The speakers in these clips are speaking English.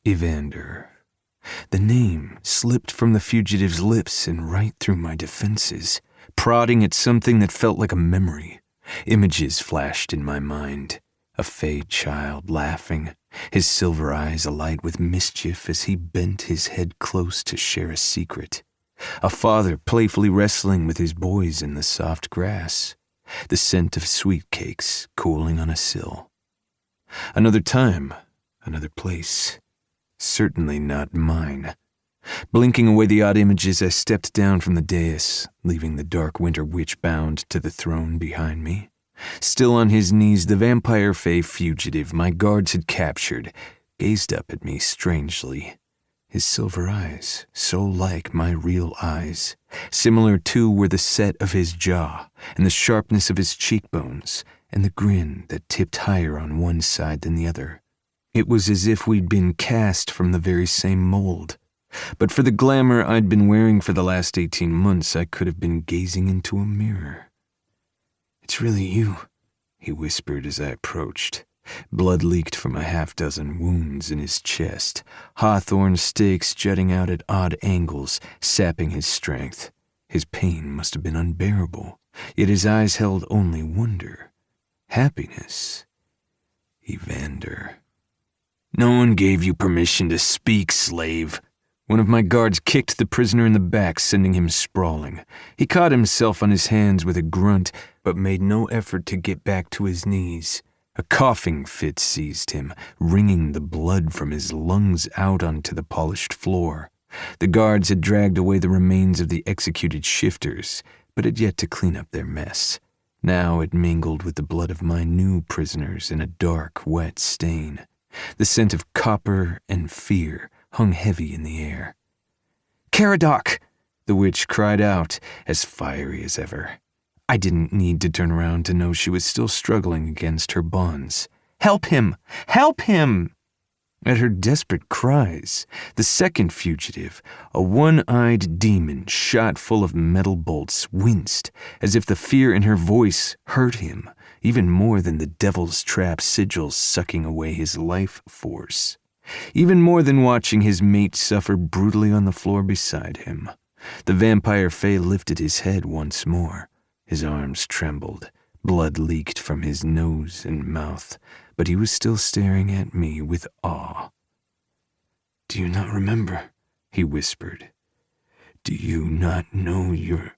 Evander. The name slipped from the fugitive's lips and right through my defenses, prodding at something that felt like a memory. Images flashed in my mind. A fey child laughing, his silver eyes alight with mischief as he bent his head close to share a secret. A father playfully wrestling with his boys in the soft grass. The scent of sweet cakes cooling on a sill. Another time, another place. Certainly not mine. Blinking away the odd images, I stepped down from the dais, leaving the dark winter witch bound to the throne behind me. Still on his knees, the vampire fey fugitive my guards had captured gazed up at me strangely. His silver eyes, so like my real eyes. Similar too were the set of his jaw, and the sharpness of his cheekbones, and the grin that tipped higher on one side than the other. It was as if we'd been cast from the very same mold. But for the glamour I'd been wearing for the last 18 months, I could have been gazing into a mirror. "It's really you," he whispered as I approached. Blood leaked from a half-dozen wounds in his chest, hawthorn stakes jutting out at odd angles, sapping his strength. His pain must have been unbearable, yet his eyes held only wonder, happiness. Evander. "No one gave you permission to speak, slave." One of my guards kicked the prisoner in the back, sending him sprawling. He caught himself on his hands with a grunt, but made no effort to get back to his knees. A coughing fit seized him, wringing the blood from his lungs out onto the polished floor. The guards had dragged away the remains of the executed shifters, but had yet to clean up their mess. Now it mingled with the blood of my new prisoners in a dark, wet stain. The scent of copper and fear hung heavy in the air. "Caradoc!" the witch cried out, as fiery as ever. I didn't need to turn around to know she was still struggling against her bonds. "Help him! Help him!" At her desperate cries, the second fugitive, a one-eyed demon shot full of metal bolts, winced, as if the fear in her voice hurt him, even more than the devil's trap sigils sucking away his life force. Even more than watching his mate suffer brutally on the floor beside him. The vampire fey lifted his head once more. His arms trembled, blood leaked from his nose and mouth, but he was still staring at me with awe. "Do you not remember?" he whispered. "Do you not know your—"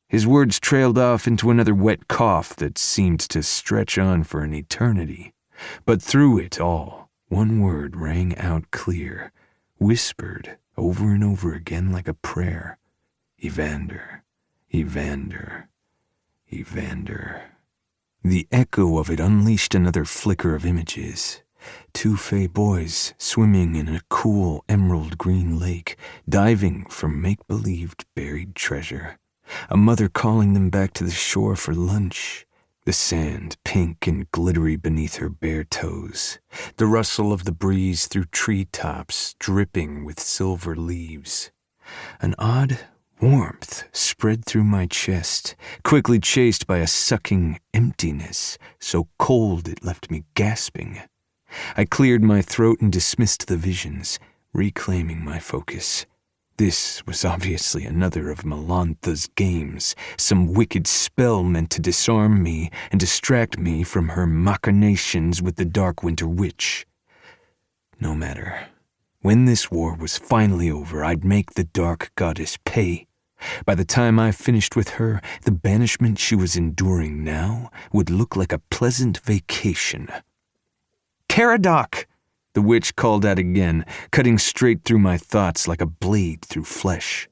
His words trailed off into another wet cough that seemed to stretch on for an eternity. But through it all, one word rang out clear, whispered over and over again like a prayer. "Evander, Evander, Evander." The echo of it unleashed another flicker of images. 2 fey boys swimming in a cool emerald green lake, diving for make-believed buried treasure. A mother calling them back to the shore for lunch. The sand pink and glittery beneath her bare toes. The rustle of the breeze through treetops dripping with silver leaves. An odd warmth spread through my chest, quickly chased by a sucking emptiness, so cold it left me gasping. I cleared my throat and dismissed the visions, reclaiming my focus. This was obviously another of Melantha's games, some wicked spell meant to disarm me and distract me from her machinations with the Dark Winter Witch. No matter. When this war was finally over, I'd make the Dark Goddess pay. By the time I finished with her, the banishment she was enduring now would look like a pleasant vacation. "Caradoc!" the witch called out again, cutting straight through my thoughts like a blade through flesh.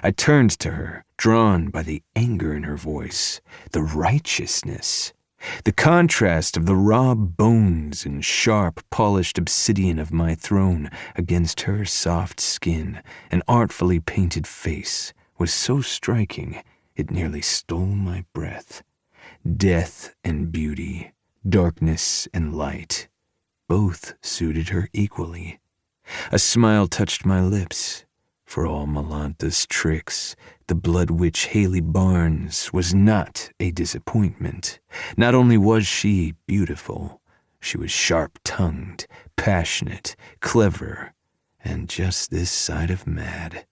I turned to her, drawn by the anger in her voice, the righteousness, the contrast of the raw bones and sharp, polished obsidian of my throne against her soft skin and artfully painted face was so striking it nearly stole my breath. Death and beauty, darkness and light, both suited her equally. A smile touched my lips. For all Melantha's tricks, the Blood Witch Haley Barnes was not a disappointment. Not only was she beautiful, she was sharp-tongued, passionate, clever, and just this side of mad.